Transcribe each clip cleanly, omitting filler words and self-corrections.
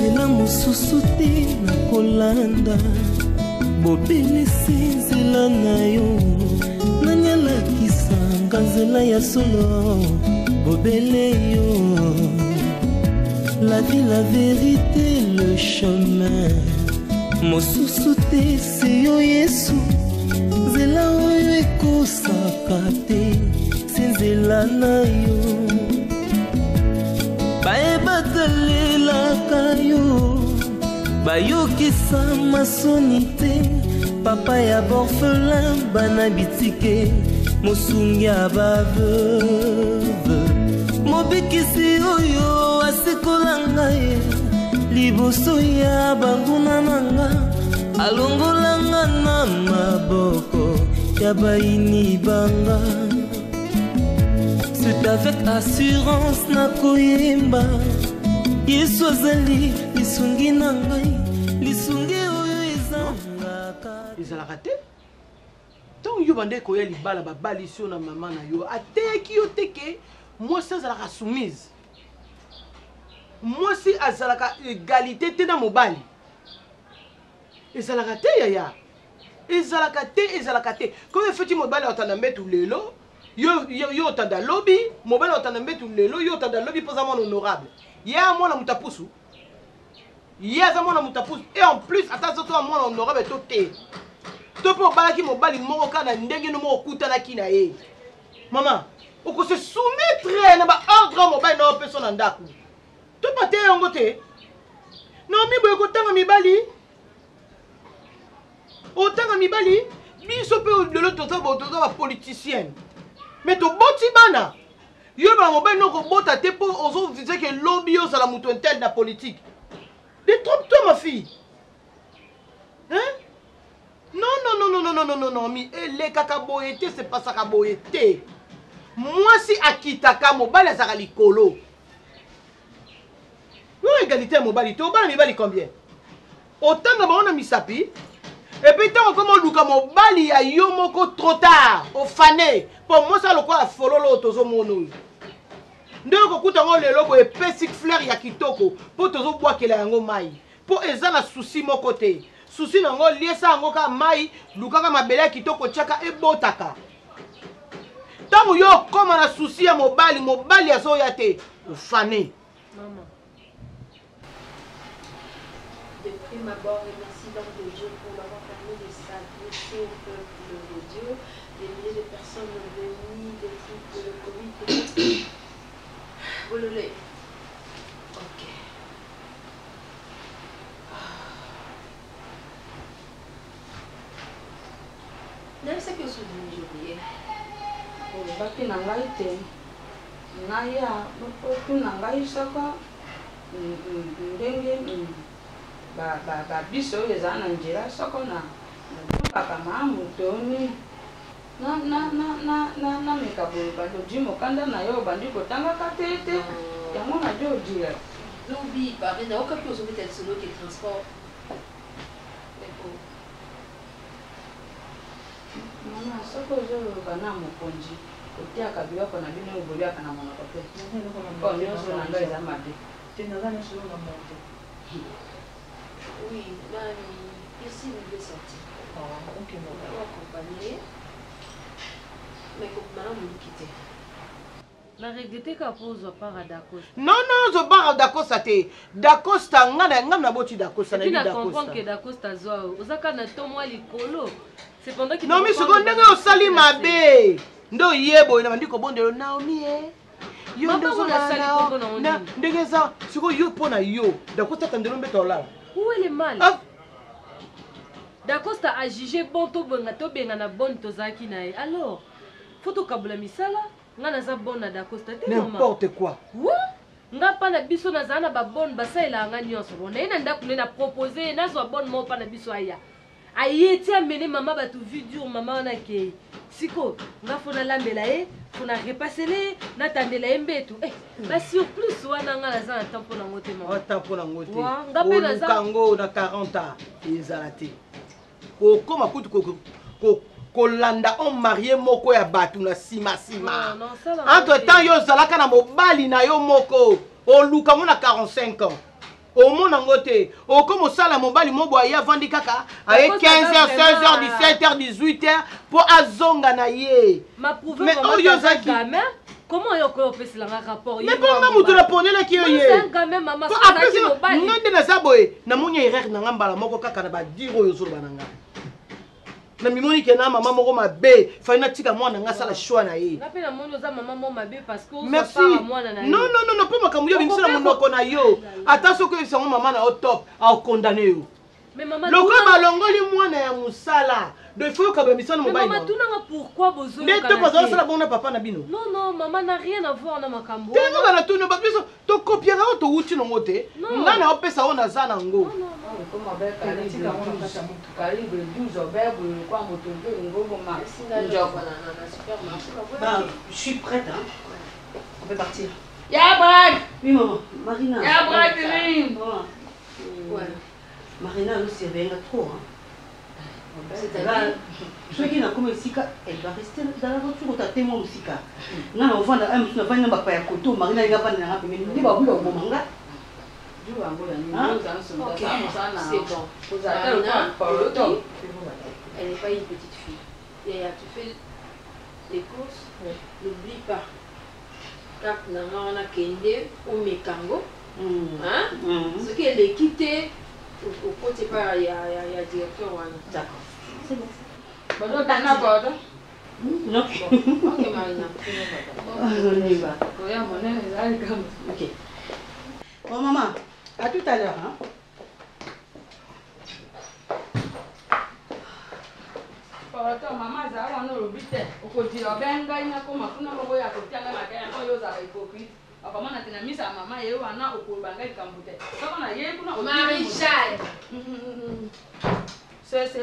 nzela mosusu te na kolanda bobelisi nzela na yo nanyalakisanga nzela ya solo bobele yo la vie la vérité le chemin mosusu te se yo Yesu nzela oyo ekosaka te se nzela na yo bayebatalelaka yo bayokisa masoni te papa ya borphelin bana bitike mosungi ya baveuve mobikisi oyo asikola ngai liboso ya banguna nanga alongolanga na maboko ya baini banga. C'est avec assurance na koyemba Yesu azali lisungi na ngai lisungi oyo ezalaka te ntango yo bande koya libala babalisi yo na mama na yo ateki yo teke mwasi azalaka soumise mwasi azalaka égalité te na mobali ezalaka te yaya ezalaka te koyo efeti mobali otanda mbetu lelo yo otanda lobi mobali otanda mbetu lelo yo otanda lobi mpoza mwana honorable ya mwana mutapusu ya za mwana mutapusu et en plus ata soto ya mwana honorable to te to po balaki mobali moko kana ndenge no moko kutanaki na ye mama oko se soumettre na ba ordre mobali na opeso na ndaku to pate yango te no miboye kotanga mibali otanga mibali biso pe lelo toza ba politicienne mais to boti bana yo ba mobali no ko bota te po ozo viser que lobby yo sala muto intel na politique détrompe-toi ma fille hein non mi ele kaka boyete c'est pas ça ka boyete moi si akitaka mobali azaka likolo yo égalité mobali to bana mibali combien autant na bana misapi et puis tant comme luka mobali ya yo moko trop tard au fané pour moi ça lokwa fololo tozo mono ndeko kutango lelo bo epesi fleur ya kitoko po tozo bwakela yango mai po eza na souci moko te souci nango liesa yango ka mai lukaka mabele ya kitoko chaka ebotaka tango yo koma na souci ya mobali azo ya te ufane maman. De prime abord, remercie donc de Dieu pour m'avoir permis de s'adresser au peuple de Dieu. Des milliers de personnes sont venues depuis le Covid. Bololé. Ok. N'est-ce que je suis venu baki na ngai te naya otu na ngai saka ndenge biso oyo eza na nzela soko na tokaka maamu toni na meka boye baloji mokanda na yo obandi kotangaka te yango najo odira lobi pare nayoka mpe ozobetela solo ke transport mama soko ozoloba na mokonzi otiaka biloko na bino oboliaka na monoko te o nyonso na ngai eza mabe oui nani ici nous devons sortir ok on va accompagner mais comme madame nous quitter na regretter ka pose par Dacosta non zo bar Dacosta te Dacosta ngana na boti Dacosta na Dacosta tu comprends que Dacosta zo ozaka na tomo likolo c'est pendant que non mais seconde ndenge osali mabe ndo yebo na bandiko bondelo Naomi yo ndo zo na ndenge za siko yo pona yo Dacosta tandelo mbeto la où est le mal Dacosta a jugé bon to benga na bonne tozaki na ye alors faut to kabula misala nga naza bonne na Dacosta te n'importe quoi nga pa na biso naza na ba bonne basaela nga nyonso bona ina ndaku na proposer nazo bonne mo pa na biso aya ayeti amene mama batu video mama na ke siko nga fona lambela ye fona repasser na tandela embetu ba surplus wana nga naza na tempo na ngote mama tempo na ngote nga pe naza kango na 40 ans ezalati okoma kutu kolanda on marié moko ya batu na sima entre temps yo zalaka na mobali na yo moko oluka mo na 45 ans Au monde en côté. Au comme au salle à mon bali, mon boy, avant de kaka, avec 15h, 16h, 17h, 18h, pour azonga na ye. Ma prouvé maman, c'est un gamin. Comment on peut faire un rapport? Mais comment vous la prenez là qui est? C'est un gamin, maman. C'est un gamin. Non, de la saboye. Na mouni erreur na ngamba la moko kaka na ba diro yo sur bananga. Na mimoni ke na maman moko mabe, fa na tika mwana nga sala choix na ye. Na pe na moni oza maman moko mabe parce que merci. Non, pas makambo yo bimisa na monoko na yo. Attention que ça maman na au top, a condamné yo. Mais maman, loko balongoli mwana ya musala. Il faut que bimisa na mobile. Maman, tu n'as pourquoi besoin de mais tu pas ça la bonne papa na bino. Non, maman n'a rien à voir na makambo. Tu vas na tourner pas biso, to copiera to uti no mote. Nga na opesa ona za na ngo. Comme avec calibre 12 au quoi moto je suis prête hein. On peut partir. Ya Brag. Oui maman, Marina. Ya Brag. Ouais. Marina elle se réveille trop hein. C'est-à-dire ceux qui n'ont comme ici, elle va rester dans la voiture au témoin aussi. Non, on va dans un peu de koto, Marina il va pas dans la mais il va bouler au moment là. C'est bon. Elle n'est pas une petite fille. Et tu fais les courses, n'oublie pas. Quand on a Kende ou Mekango, ce qu'elle est quittée, au côté par il y a directeur. D'accord. C'est bon. Bon, t'en as pas d'autre? Non. Ok, Marina. On y va. Ok. Bon maman, à tout à l'heure hein. Maman, ça va nous rebiter. Au côté, on va gagner comme on a fait à côté, on a gagné, on a fait hypocrite. Comment on a mis sa maman et on a au cours bangal camboute. Comment on a eu pour Marie-Chal. C'est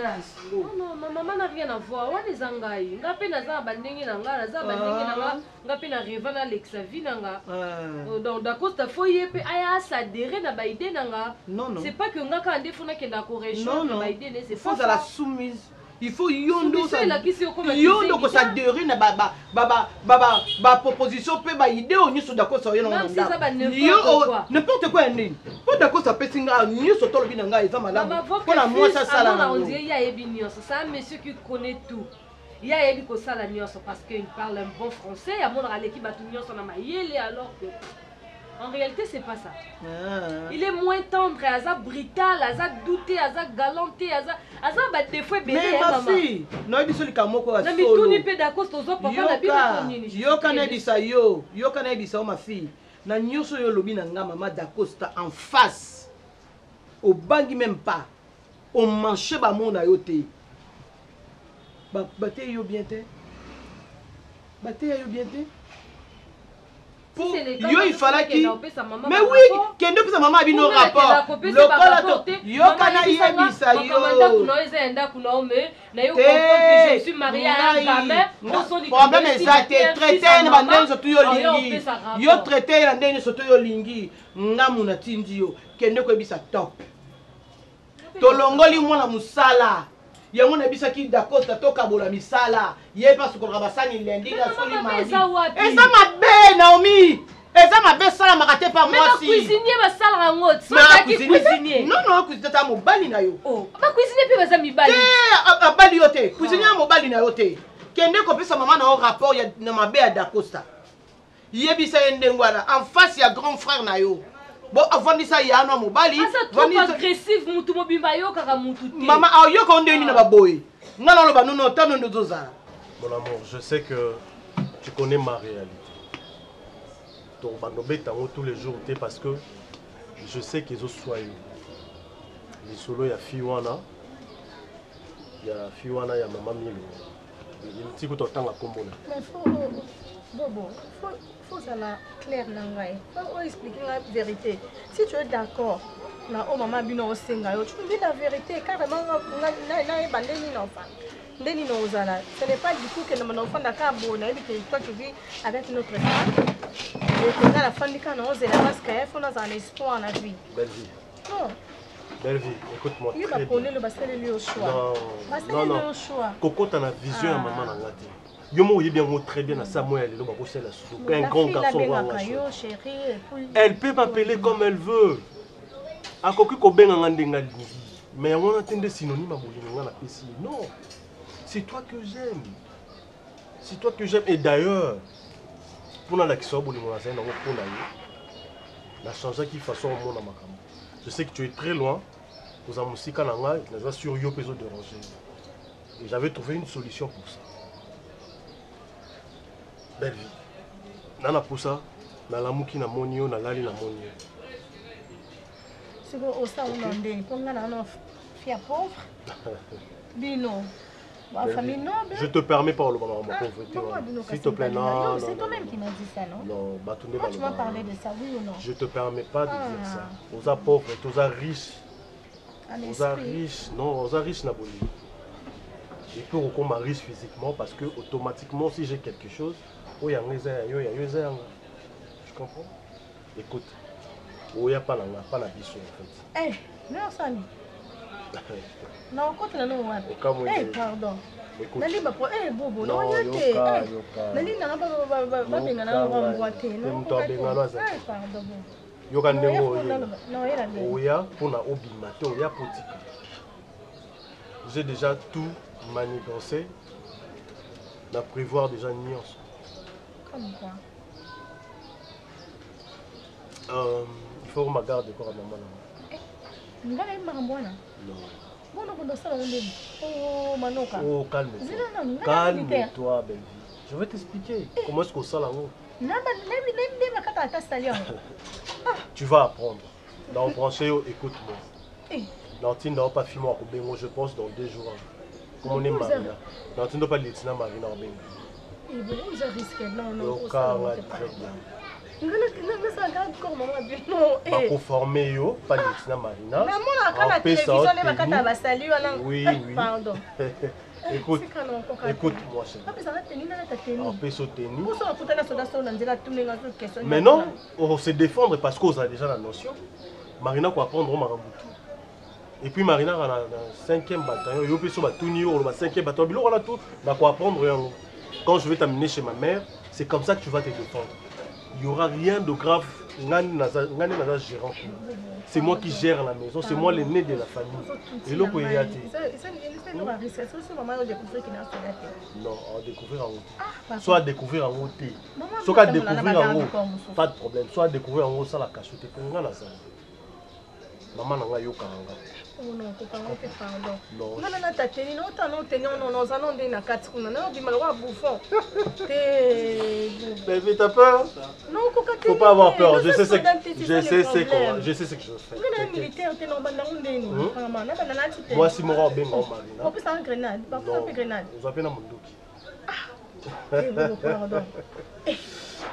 non, ma maman n'a rien à voir. On est zangai. Ngapi na za bandingi na nga, za bandingi na nga. Ngapi na revana l'exavi na nga. Donc d'accord, ta foyer pe aya s'adhérer na baïdé na nga. Non. C'est pas que nga ka ndefuna kenda correction na baïdé, c'est faut à la soumise. Il faut yondo ça. Yondo ko s'adhérer na ba proposition pe ba idée on nyso d'accord ça yona na nga. N'importe quoi ndini. Pas d'accord ça pe singa nyso tolo bina nga eza malamu. Pour la moi ça sala. On dirait il y a Ebinios, c'est un monsieur qui connaît tout. Il y a Ebiko sala nyos parce qu'il parle un bon français, il y a mon l'équipe batunios on a maïele alors que en réalité, c'est pas ça. Il est moins tendre, il est brutal, il est douté, il est galanté, il est des fois bébé. Mais ma fille, non, il dit que Kamoko a solo. Tout n'est pas d'accord, c'est aux papa na bien. Yo kana bisa yo kana bisa ma fille. Na nyoso yo lobi na nga mama d'Acosta en face. Au bangi même pas. On manche ba mona yo te. Ba te yo bien te. Ba te yo bien te. Yo il fallait qu'il mais oui kende pesa mama abi no rapport lokola to yo kana yebisa yo je suis mariée à un gamin problème exact traité na bandeni soto yo lingi yo traité na ndeni soto yo lingi ngamu na tindi yo kende ko yebisa top tolongoli mwana musala yango na bisa ki d'accord toka bola misala ye pas ko rabasani lendi na soli mari eza mabe Naomi eza mabe sala makate pa moi si cuisinier ba sala ngot ça qui cuisinier non cuisinier ta mobali na yo ba cuisinier pe baza mibali abali yo te cuisinier mobali na yo te kende ko pesa mama na rapport ya na mabe ya Dacosta yebisa endengwana en face ya grand frère na yo. Bon, avant ça, il y a un mobali. C'est trop agressif, mutu mobimba yo kaka mutu te. Maman, yo ka onde ni na baboy. Ngala lo banu no tano ndo zoza. Mon amour, je sais que tu connais ma réalité. Donc, banobé tango tous les jours parce que je sais qu'ils ont soigné. Les solo ya fiwana. Ya fiwana ya maman Milo. Il dit que tu entends la combona. Mais faut ça la clair nangai. Faut expliquer la vérité. Si tu es d'accord, na o maman bino osenga yo, tu me dis la vérité carrément na bandeni na enfant. Ndeni no ozala. Ce n'est pas du tout que mon enfant d'accord bona et que toi tu vis avec notre femme. Et que la fin du canon c'est la parce qu'il faut dans un espoir na vie. Belle vie. Non. Belle vie, écoute-moi. Il va prendre le bassin lui au choix. Non. Coco t'as la vision à maman ngati. Yomo est bien très bien à Samuel et un grand garçon. Elle peut m'appeler comme elle veut. akoki kobenga nga ndenga lingi mais yango wana te nde synonyme ya bolingo nga napesi ye. Non, c'est toi que j'aime, c'est toi que j'aime. Et d'ailleurs mpona lakisa bolingo nazali nango mpona ye nachangeaki façon omona makambo. Je sais que tu es très loin koza mosika na ngai naza sur yo mpe ezodéranger et j'avais trouvé une solution pour ça. Belle vie nana posa nalamuki namoni yo nalali namoni yo. Siko osala ndenge mpo nga na fia pauvre bino ma famille noble. Je te permets pas le moment ma pauvreté. S'il te plaît, non. C'est toi-même qui m'as dit ça, non? Non, Batunde. Quand tu m'as parlé de ça, oui ou non? Je te permets pas de dire ça. Aux pauvres, aux riches. Aux riches, non, aux riches n'a pas dit. Je peux reconnaître riche physiquement parce que automatiquement si j'ai quelque chose, oh ya je comprends. Écoute, oh ya pas la biche en fait. Eh, non ça. Non, quand tu as non, pardon. Nali ba po bobo no yote. Nali na ba benga na ba mboate no. Pardon. Yoka ndengo oya pona obima te oya potika. J'ai déjà tout manigancé. Na prévoir déjà nuance. Comme quoi? Il faut que je garde encore à maman. Oh, calme-toi. Calme-toi, belle vie. Je vais t'expliquer comment est-ce qu'on sent là-haut. Tu vas apprendre. Dans le branché, écoute-moi. Dans le temps, pas filmé à Bengo, je pense dans 2 jours. Comme on est Marina. Dans le temps, pas Litina Marina en Bengo. Vous avez risqué, non, non. Pas conformer yo, pas Litina Marina. Oui, oui. Pardon. Écoute, écoute-moi, mais non, on se défendre parce qu'on a déjà la notion. Marina peut apprendre au Maraboutou. Et puis Marina a la 5e bataillon, il y a le 5e bataillon, on a tout, on va apprendre. Quand je vais t'amener chez ma mère, c'est comme ça que tu vas te défendre. Il n'y aura rien de grave. C'est moi qui gère la maison, c'est moi l'aîné de la famille. Et là, il y a non, on découvrir en haut. Soit découvrir en haut. Soit découvrir en haut. Pas de problème. Soit découvrir en haut, ça la cache. Maman n'a pas eu oh non, pardon. Non, non, non, t'as tenu, non, t'as non tenu, non, non, ça non, des na 4 coups, non, du malheureux bouffon. Mais t'as peur? Non, faut pas avoir peur. Je sais ce que je fais. Moi, si mon bien en marina. On peut faire un grenade, pas un grenade. Vous appelez un mondouki.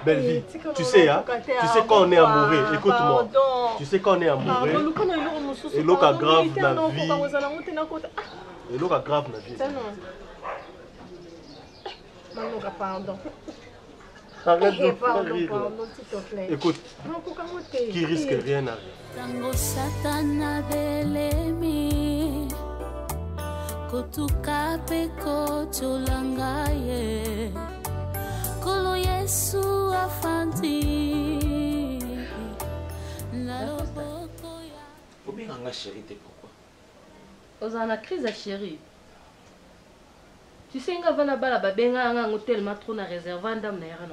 Belle vie, tu sais, hein, tu sais quand on est amoureux, écoute-moi, tu sais quand on est amoureux, et l'eau qui grave la vie, et l'eau qui grave la vie. Pardon. Arrête de faire rire. Écoute, qui risque rien à rien. Kolo Yesu afandi na loboko ya obenganga chérie te pourquoi oza na crise à chérie tu sais nga vana bala babenga nga tellement trop na réserve ndam na yaka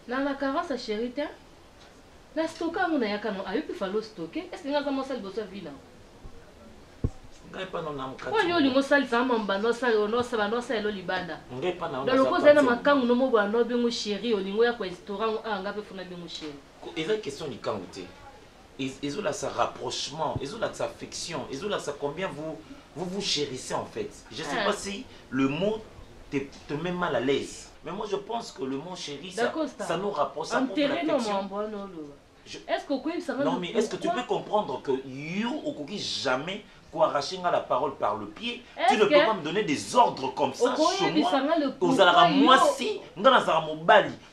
na la carence à chérie te na stocka ngona yaka no ayo puis fallo stocker est-ce que nga za mosali boso vina ngai pa na mukati kwa yoli mosali sama mbano sali ono saba no sali lo libanda ngai pa na dans le cause na makangu no mobo no bingo chérie olingo ya kwa restaurant anga pe funa bingo chérie eza question ni kangu te ils ont là sa rapprochement ils ont là sa affection ils ont là ça combien vous chérissez en fait je sais pas si le mot te met mal à l'aise mais moi je pense que le mot chéri ça nous rapproche ça pour l'affection. Est-ce que non mais est-ce que tu peux comprendre que you okoki jamais arracher la parole par le pied, tu ne peux pas me donner des ordres comme ça chez moi.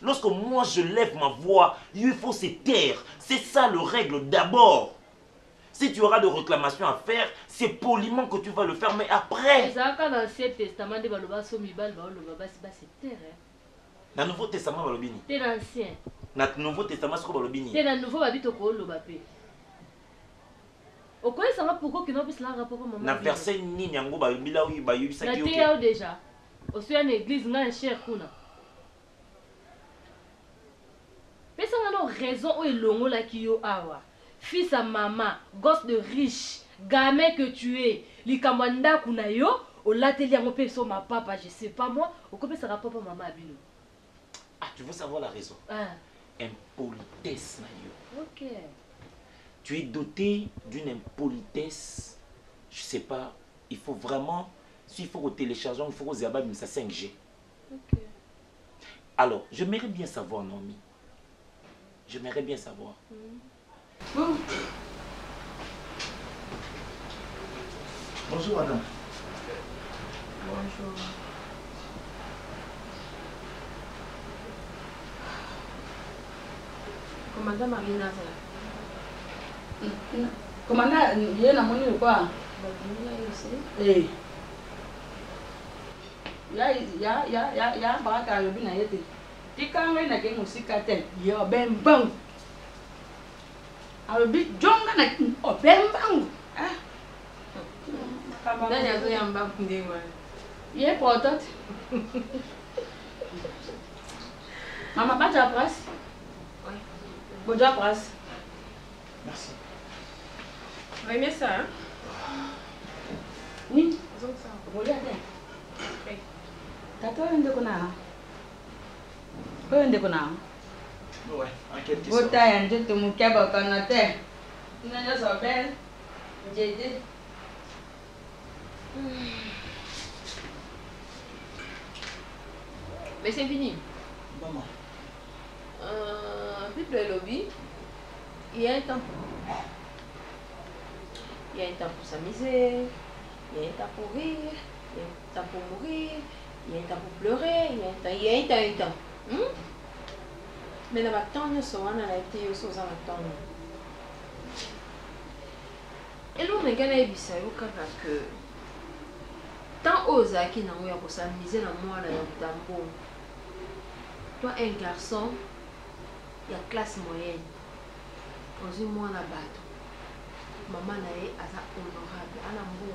Lorsque moi je lève ma voix, il faut se taire. C'est ça le règle d'abord. Si tu auras de réclamations à faire, c'est poliment que tu vas le faire, mais après. Dans le Nouveau Testament, c'est l'ancien. Dans le Nouveau Testament, c'est le Nouveau. C'est le Nouveau. Okoye ça va pourquoi que non puisse la rapport maman. Na verset ni nyango ba bila wi ba yubi Na saki te déjà. Au soit une église nga cher kuna. Pesa ngano raison o elongo la ki yo awa. Fils à maman, gosse de riche, gamin que tu es, likamwanda kuna yo, o lateli yango pe so ma papa, je sais pas moi, o ko pesa papa maman abino. Ah, tu veux savoir la raison? Ah. Impolitesse na yo. OK. Tu es doté d'une impolitesse, je sais pas, il faut vraiment, s'il faut télécharger, il faut que Zaba ça 5G. OK. Alors, j'aimerais bien savoir, Nomi. J'aimerais bien savoir. Bonjour, madame. Bonjour. Commandant Marina, ça. Commandant, il y a un monnaie ou quoi? Eh. Il y a un bac à l'objet. Tu quand même n'a qu'un aussi catel. Il y a ben bon. Alors, big John n'a qu'un ben bon. Nani azoya mbaku ndenge wana? Ye potote. Maman, pas ta place? Oui. Bon, ta place. Merci. Vous aimez ça, hein? Oui. Regardez. Tata, on est qu'on a. On est qu'on a. Ouais, en quelque Vous sorte. t'as un jet de mon câble quand on a terre. On a sa belle. J'ai dit. Mais c'est fini. Maman. Puis le lobby, il y a un temps. Il y a un temps pour s'amuser, il y a un temps pour rire, il y a un temps pour mourir, il y a un temps pour pleurer, il y a un temps. Mais dans ma temps, on a été aussi dans ma temps. Et l'on est gagné à que tant aux qui n'ont pas pour s'amuser dans moi, dans le tambour. Toi, un garçon, il y a classe moyenne. Dans une mois, la bateau. Maman est honorable. Elle a bon.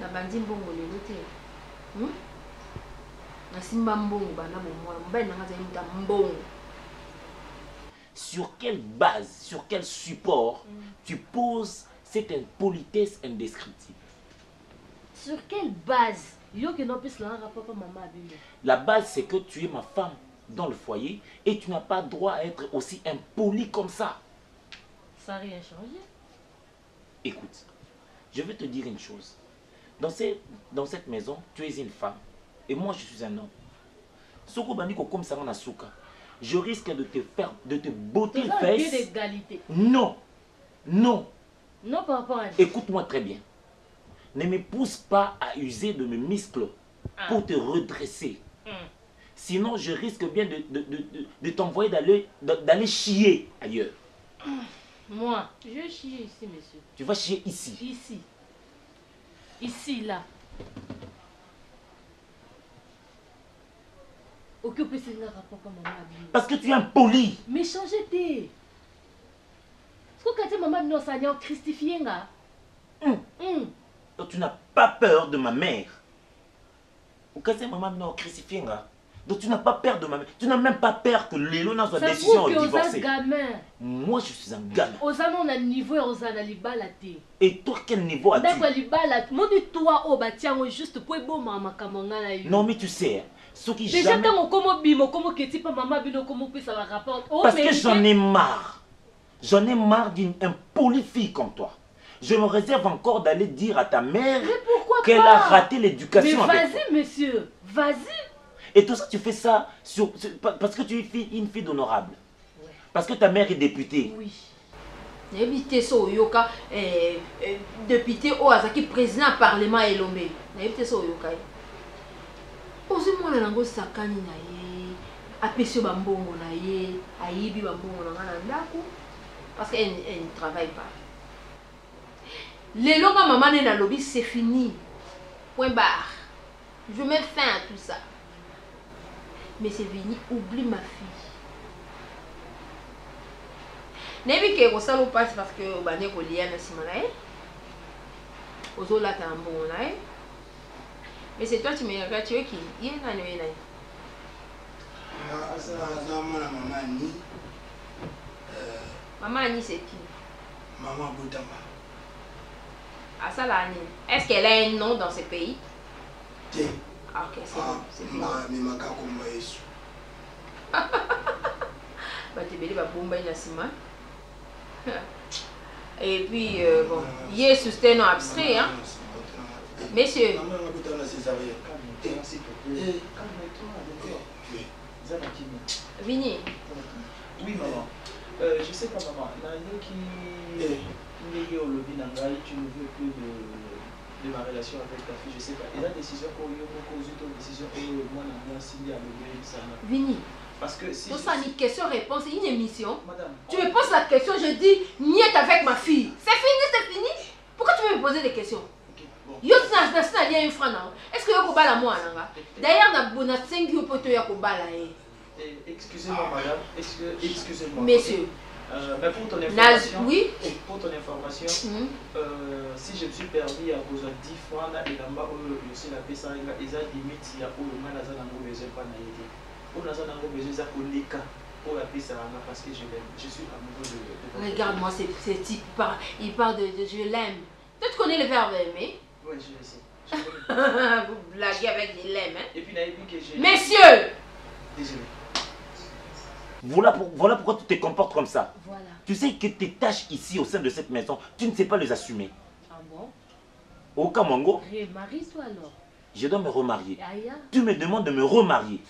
La bandit bon, le noté. La simba bon, bon. Sur quelle base, sur quel support tu poses cette impolitesse indescriptible? Sur quelle base? Yo que non puisse la rapport à maman abino. La base, c'est que tu es ma femme dans le foyer et tu n'as pas droit à être aussi impoli comme ça. Ça n'a rien changé. Écoute, je vais te dire une chose. Dans cette maison, tu es une femme et moi je suis un homme. Soko bandiko comme ça na souka. Je risque de te botter le fesse. D'égalité. Non. Non. Non par rapport à... Écoute-moi très bien. Ne me pousse pas à user de mes muscles pour te redresser. Sinon, je risque bien de t'envoyer d'aller chier ailleurs. Moi, je vais chier ici, monsieur. Tu vas chier ici. Ici. Ici, là. Occupe ce rapport comme maman. Parce que tu es impoli. Mais changez tes. Est-ce que quand maman nous a christifié, Donc tu n'as pas peur de ma mère. Ou quand maman nous christifié, donc tu n'as pas peur de ma mère. Tu n'as même pas peur que Lélo n'a pas de décision de divorcer. Moi je suis un gamin. On a niveau et on a libala. Et toi quel niveau as-tu? D'accord, libala. Moi dis toi au bâtiment juste pour bon maman kamanga. Non mais tu sais, ce qui déjà jamais... quand on comme bimo comme que type maman bino comme peut ça va rapport. Parce que j'en ai marre. J'en ai marre d'une impolie fille comme toi. Je me réserve encore d'aller dire à ta mère qu'elle a raté l'éducation. Mais vas-y monsieur, vas-y. Et tout ça, tu fais ça parce que tu es une fille d'honorable. Ouais. Parce que ta mère est députée. Oui. N'habitez ça au yoka, député au Azaki, président du Parlement et l'Omé. N'habitez ça au yoka. Aussi, moi, je suis sakani na ye, apesio bambongo na ye, ayibi bambongo na ndako, parce qu'elle ne travaille pas. Les lois maman est dans le lobby, c'est fini. Point barre. Je mets fin à tout ça. Mais c'est fini, oublie ma fille. Nebi que ça nous passe parce que on va négocier na simana ozola tambo na mais c'est toi tu me regardes tu es qui il na ni na maman Annie c'est qui? Maman Boutama. Ah ça là Annie. Est-ce qu'elle a un nom dans ce pays? Ah ok c'est bon. C'est bon. Mais ma ka comme Yesu. Bah tu beli ba bomba ina sima. Et puis bon, Yesu c'est un nom abstrait hein. Messieurs. Maman Boutama césarien. Vini. Oui maman. Je sais pas maman. Tu ne veux plus de ma relation avec ta fille, je sais pas. Et la décision pour lui, une décision moi Vini. Parce que si. Pour ça, une question-réponse, une émission. Madame. Tu me poses la question, je dis niet avec ma fille. C'est fini, c'est fini. Pourquoi tu veux me poser des questions? Yo na lien une franc. Est-ce que yo ko bala moi nanga? D'ailleurs na 5 yo poto ya ko bala Excusez-moi madame, excusez-moi. Messieurs. Mais pour ton information, oui. Pour ton information, si je me suis permis à cause de 10 francs, et là-bas, aussi la paix, ça, ils ont limite, il y a pour le mal, ils ont besoin pas d'aide. Pour nous, on a besoin de l'écart pour la paix, ça, parce que je suis amoureux de. Regarde-moi, c'est type, il parle de je l'aime. Toi, tu connais le verbe aimer? Oui, je le sais. Vous blaguez avec je l'aime, hein? Et puis, il a dit que j'ai. Messieurs! Désolé. Voilà pourquoi tu te comportes comme ça. Voilà. Tu sais que tes tâches ici au sein de cette maison, tu ne sais pas les assumer. Ah bon? Au Kamongo, Remarie-toi alors. je dois me remarier. Aya. Tu me demandes de me remarier.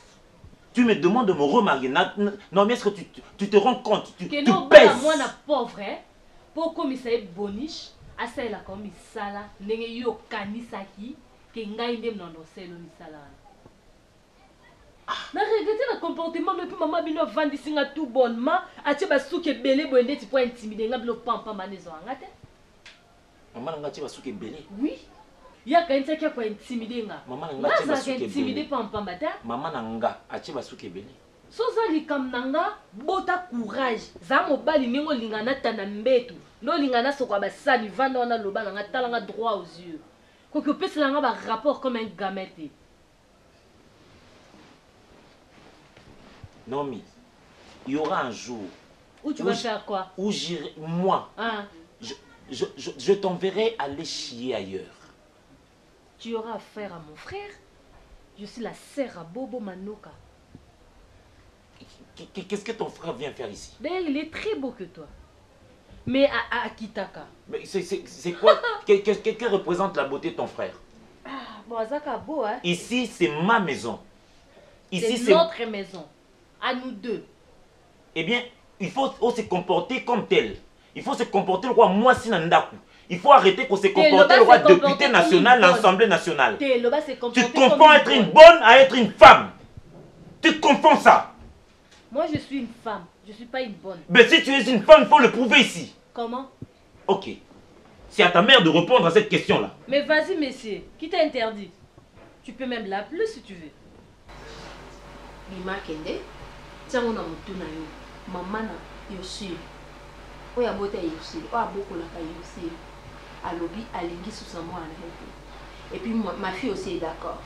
Tu me demandes de me remarier. Non, mais est-ce que tu te rends compte? Tu pèses. Moi, na pauvre, hein? Pour comme ça est boniche, à ça il a comme ça là, n'engue yo kanisaki, que ngai ndem non selo ni sala. Na regretter le comportement depuis maman bino vandi singa tout bonnement, atie ba souke belé boende ti pour intimider nga bilo pampa manezo ngate. Maman nga tie ba souke belé. Oui. Ya ka inteke ko intimider nga. Maman nga tie ba souke belé. Intimider pampa mbata. Maman nga atie ba souke belé. Sozali kam nanga bota courage. Za mobali ningo lingana tana mbetu. No lingana sokwa ba sali vanda wana loba nga talanga droit aux yeux. Ko que pese nga ba rapport comme un gamete. Non, mais il y aura un jour où tu vas faire quoi? Où j'irai, moi, je t'enverrai aller chier ailleurs. Tu auras affaire à mon frère. Je suis la sœur à Bobo Manoka. Qu'est-ce que ton frère vient faire ici? D'ailleurs, il est très beau que toi. Mais à Kitaka. Mais c'est quoi? Que représente la beauté de ton frère? Bon, Azaka beau, hein? Ici, c'est ma maison. Ici, c'est notre maison. À nous deux. Eh bien, il faut se comporter comme tel. Il faut se comporter le roi Mwasi Nandaku. Il faut arrêter qu'on se comporte le roi député national, l'Assemblée nationale. Tu confonds être une bonne à être une femme. Tu confonds ça. Moi, je suis une femme. Je ne suis pas une bonne. Mais si tu es une femme, il faut le prouver ici. Comment? Ok. C'est à ta mère de répondre à cette question-là. Mais vas-y, messieurs. Qui t'a interdit? Tu peux même l'appeler si tu veux. Mima Kende. Tiens, na mutu na yo mama na yosi oya bota yosi oya bokola ka yosi alobi alingi sous moi et puis ma fille aussi est d'accord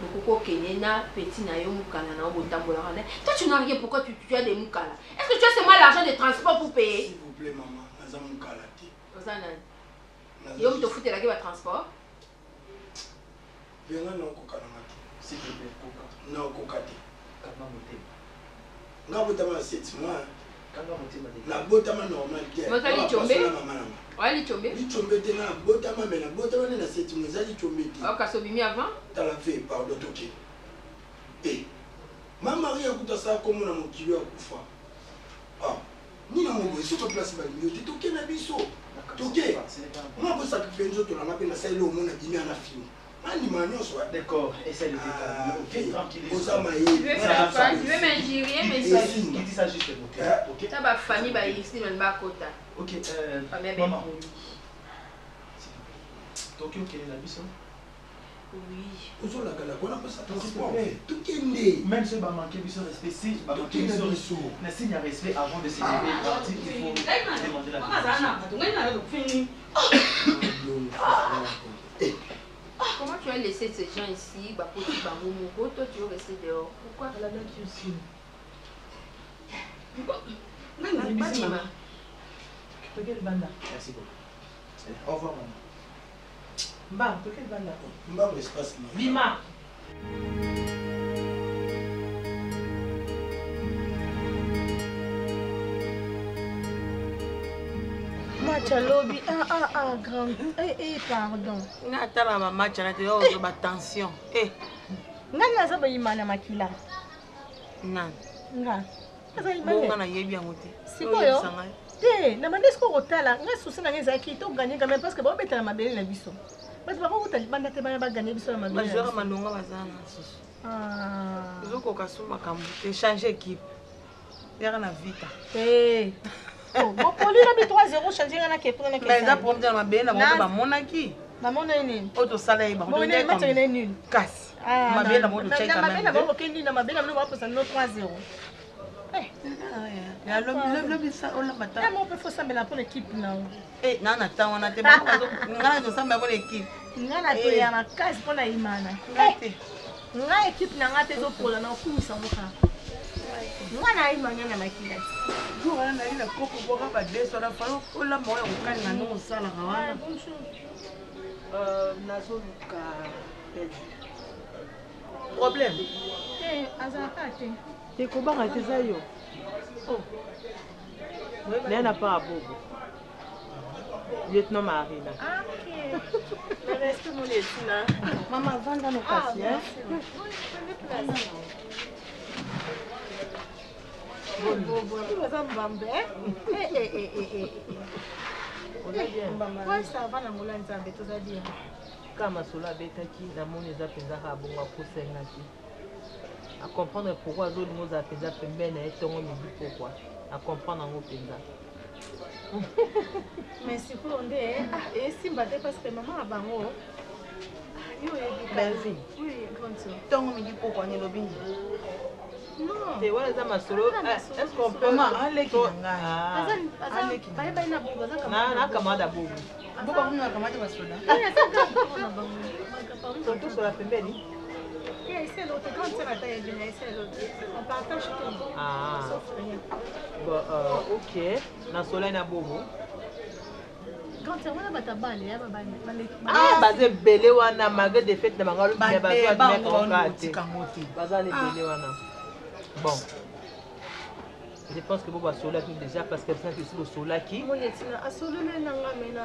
donc ko kenena petit na yo mukala na botambola kana toi tu n'as rien pourquoi tu as des mukala est-ce que tu as seulement l'argent de transport pour payer? S'il vous plaît maman naza mukala ti ozana yo mto futela ke ba transport benga na kokana mati s'il te plaît koka na kokati kama motema nga botama 7 mois kama motema na botama normal te motali chombe mama na wali chombe li chombe te na botama mais na botama na 7 mois zali chombe te o kaso bimi avant tala fait pardon toke eh mama ria kuta sa komo na mokili ya kufa ah ni na mo so to place ba mi te toke na biso toke moi ko sacrifier nzoto na mapena sa ile o mona bimi ana film. D'accord, essaye de déclarer. Ok, tranquille. Tu veux m'injurier, mais ça. Qui dit ça juste ok. Ça va famille va ici dans le bas côté. Ok, maman. Tokyo, quelle est la mission? Oui. Aujourd'hui, on a pas ça transport. Tout est né. Même si on manque de respect, si on manque de respect, mais s'il y a respect avant de se lever et partir, il faut demander la permission. Comment tu as laissé ces gens ici, toi tu veux rester dehors? Pourquoi? La nature aussi. Merci beaucoup. Au revoir, maman. Mba l'espace. Bima. Match à lobby. Grand. Pardon. Nga tala ma match na te yo ba tension. Ngani aza ba imana makila. Nan. Nga. Aza imana. Bonga na yebi yango te. Sikoyo. Te, na mande sko kotala, nga susi na ngeza ki to gagner quand même parce que ba betala mabele na biso. Ba ba ko tali banda te ba gagner biso na mabele. Ba joueur malonga bazana susu. Zoko kasuma kambuté changer équipe. Yara na vita. Bon, pour lui, il a 3-0, changer un qui est pour un qui est. Mais ça, pour me dire, ma belle, ma monaki. Ma monnaie. Auto salaire, ma monnaie est nul. Casse. Ma belle, ma monnaie. Ma belle, ma monnaie, ma belle, ma monnaie, 3-0. On peut faire ça, mais pour l'équipe, non. Eh, non, attends, on a été pas. On a ça, mais pour l'équipe. On a été à la case pour la Imana. On a équipe, on a été au pôle, on a cours sans moi. Mwana imanya na makila. Jura na ile kopo boka ba deso na falo ola moyo ukani na no sala kawana. Nazo luka problème. Azakate. Te kobanga te za yo. Oh. Nena pa bobo. Lieutenant Marina. OK. Le reste mon lieutenant. Maman vanda no kasi hein. Kama sola betaki na moni eza penza ka bonga kosenga te. A comprendre pourquoi zo lingo za penza pembene na etongo midi pourquoi. A comprendre ngo penza. Mais si pour onde et simba te parce que maman a bango. Yo e Belvi. Oui, grand sœur. Tongo midi pourquoi ni lobi. Non. C'est ouais les amasolo. Est-ce qu'on peut maman aleki nga. Aleki. Bye bye na bobo za kama. Na kamada bobo. Bobo kuna kamata basoda. Surtout sur la pembeni. C'est l'autre quand c'est la taille de c'est l'autre. On partage tout. Ah. Bon OK. Na soleil na bobo. Quand c'est wana batabale ya babane. Ah, baze belé wana malgré des fêtes na bangalu bien bazo admettre en kati. Baza les belé wana. Bon. Je pense que vous va sola déjà parce que c'est que sola qui. Mon etina asolo na nga mena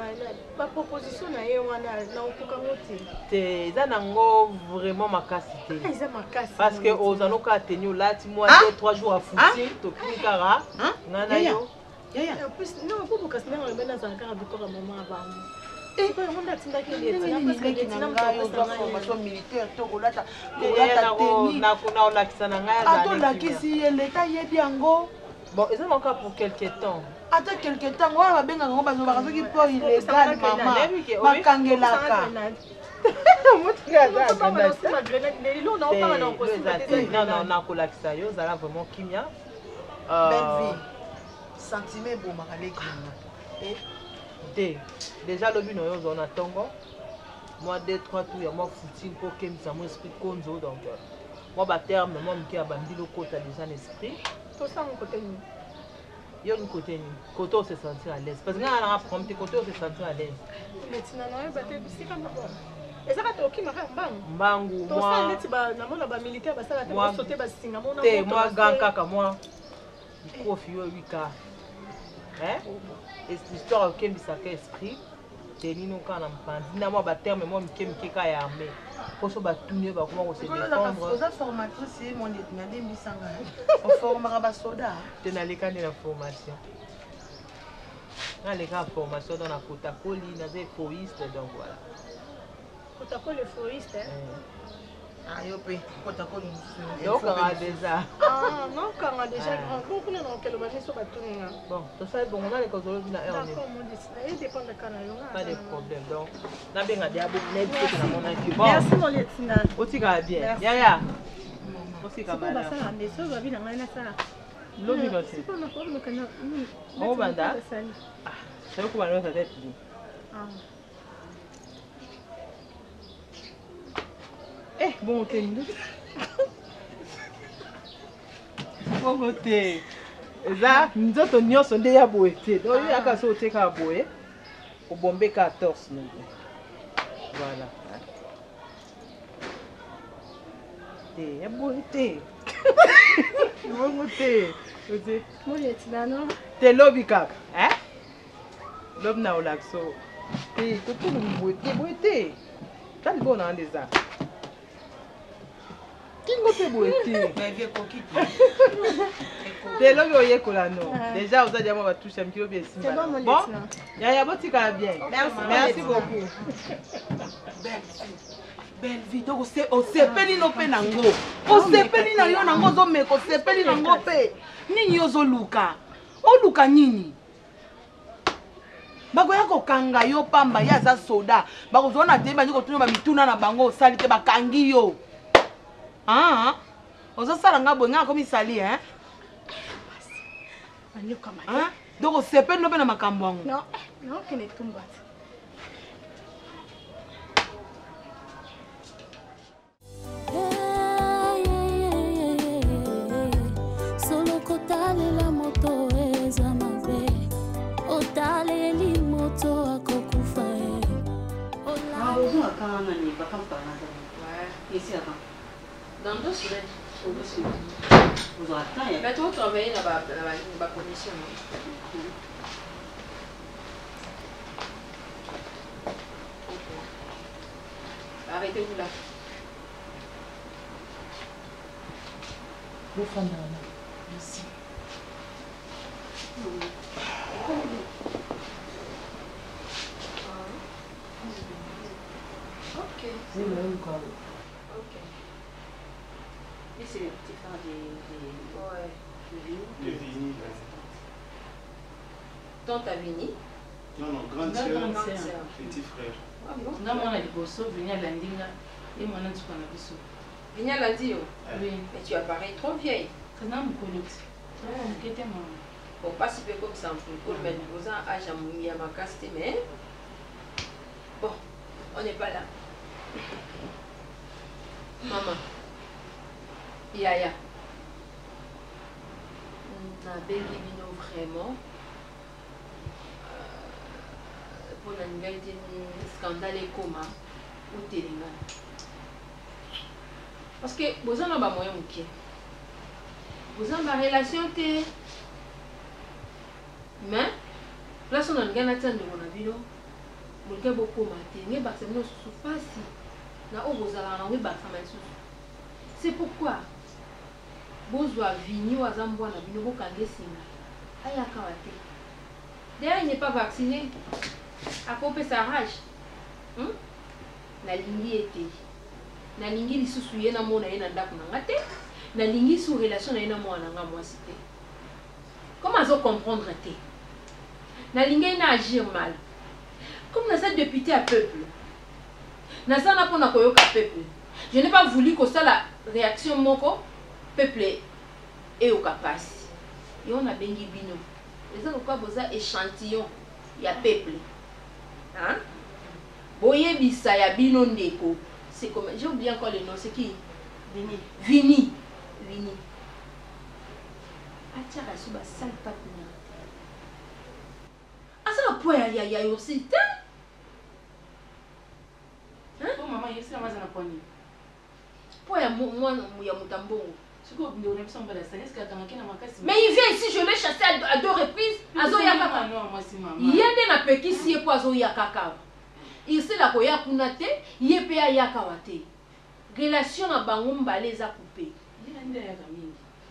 pas proposition na ye wana na okuka ngoti. Te za nango vraiment makasité. Eza makasi. Parce que aux anoka tenu là ti moi 2-3 jours à foutir to kikara. Ngana yo. En plus non pour parce que na mena za ka victoire maman avant. Et quand on a tinda ki etina parce que etina nga formation militaire to kolata teni na kuna la kisana nga za. Ato la kisi l'État yebi yango. Bon, ils ont encore pour quelques temps. Attends quelques temps, on va bien ngo bazo bakazo ki po illégal maman. Makangelaka. Non, na kolakisa yo zala vraiment kimia. Belle vie. Sentiment bon makaleki. Déjà le but no yo zona tongo. Moi 2-3 tours ya moi footing pour que ça mon esprit konzo donc moi ba terme moi mki abandi le côté déjà l'esprit. Tout ça mon côté ni. Yo ni côté ni. Côté on se sentir à l'aise parce que na na prompte côté on se sentir à l'aise. Mais tu n'as pas battu bisika mako. Eza ka toki maka mbangu. Mbangu moi. To ça neti ba na mona ba militaire ba sala te sauter ba singa mona. Te moi grand kaka moi. Kofi yo 8K. Hein? Et l'histoire qui me sacré esprit. Tenino kana mpandi na moi ba terme moi mke ka ya armée. Poso ba tourner ba comment on se défendre. Oza formatrice mon lieutenant de Misanga. On formera ba soda. Te na leka ni la formation. Na leka formation dans la Kotakoli na des foïstes donc voilà. Kotakoli foïste hein. Ah, yo pe, kota ko ni. Yo kanga déjà. Ah, non, kanga déjà. Bon, kuna na kelo ba so batuninga. Bon, to ça bon, on a les contrôles na heure. D'accord, mon destin. Il dépend de kana yo. Pas de problème. Donc, na benga dia bo net na mona ki. Bon. Merci mon lieutenant. Otika bien. Ya. Otika Ba bana. ça mais so ba bi na ngana ça. Lobi no C'est pas na problème kana. Oh banda. Ah, c'est ko bana sa tête. Ah. Eh, bon te ndu. Bon te. Eza nzoto nyonso nde ya boye te. Donc yo yaka so oteka boye. Obombe 14 non. Voilà. Te, ya boye te. Bon te. Ote. Mon lieutenant. Te lobi kaka, hein? Lobi na olakso. Te, to tout boye te. Tali bon na ndeza. Kingo pe boete. Mais vieux coquille. Te lobi oyekola no. Déjà oza diamo ba touche am kilo bien simba. C'est bon mon Bon, lieutenant. ya botika bien. Merci beaucoup. Belle vie, donc osepeli no pe nango. Osepeli na yo nango ozomeka, osepeli nango pe. Nini ozoluka? Oluka nini? Bakoya kokanga yo pamba ya za soda. Bakozona te banyi kotuna ba mituna na bango osali te bakangi yo. Ah, ozosala nga boye nga komi sali hein? Anyoka ma. Hein? Donc osepeli no pe na makambo yango. Non, non, kene tumba. Solo kotalela moto eza mabe otaleli moto akokufa Bonjour, quand on est pas ouais. Ici avant. Dans 2 semaines. Vous attendez. Mais toi, travailler dans la commission. Arrêtez-vous là. Vous faites merci. Ok. C'est même quoi. Ok. Et c'est les petits frères de Vini. Tante Avini. Non, grande sœur, petit frère. Ah bon? Non, moi, on a dit que Vini a landé et moi, on a dit qu'on a vu. Vini a landé. Oui. Mais tu apparais trop vieille. C'est dans mon collègue. Bon, pas si peu comme ça, on peut mettre aux ans à Jamoumi à ma caste, mais bon, on n'est pas là. Maman, Yaya, on a bien vino vraiment pour la nouvelle scandale et coma ou téléna. Parce que vous en avez pas moyen de vous avez une relation, mais place on a gagné de mon avis, vous avez beaucoup maté, mais parce que nous sommes pas si, na o vous allez c'est pourquoi vous avez venu à Zambouana, vous avez kangé singa, aya kawate. D'ailleurs il n'est pas vacciné, à couper sa rage, na lingi été, na lingi li susuye na mona ina ndaku na ngate. Na lingi sous relation na ina mwana nga mwasi te. Comment zo comprendre te? Na lingi na agir mal. Comme na sa député à peuple. Na sa na pona koyoka peuple. Je n'ai pas voulu que ça la réaction moko peuple et au capacité. Et on a bengi bino. Les gens quoi boza échantillon ya peuple. Hein? Boye bisa ya bino ndeko. C'est comme j'ai oublié encore le nom, c'est qui? Vini. Vini. Vini. Atia la suba sale papina. Asa la poya ya aussi te. Hein? Oh maman, il y a ça na poni. Poya moi ya mutambongo. Mais il vient ici, je l'ai chassé à 2 reprises. Azo ya kaka. Yende na peki si e po azo ya kaka. Ici la koya kunate, yepe ya yakawate. Relation na bango mbale za coupé.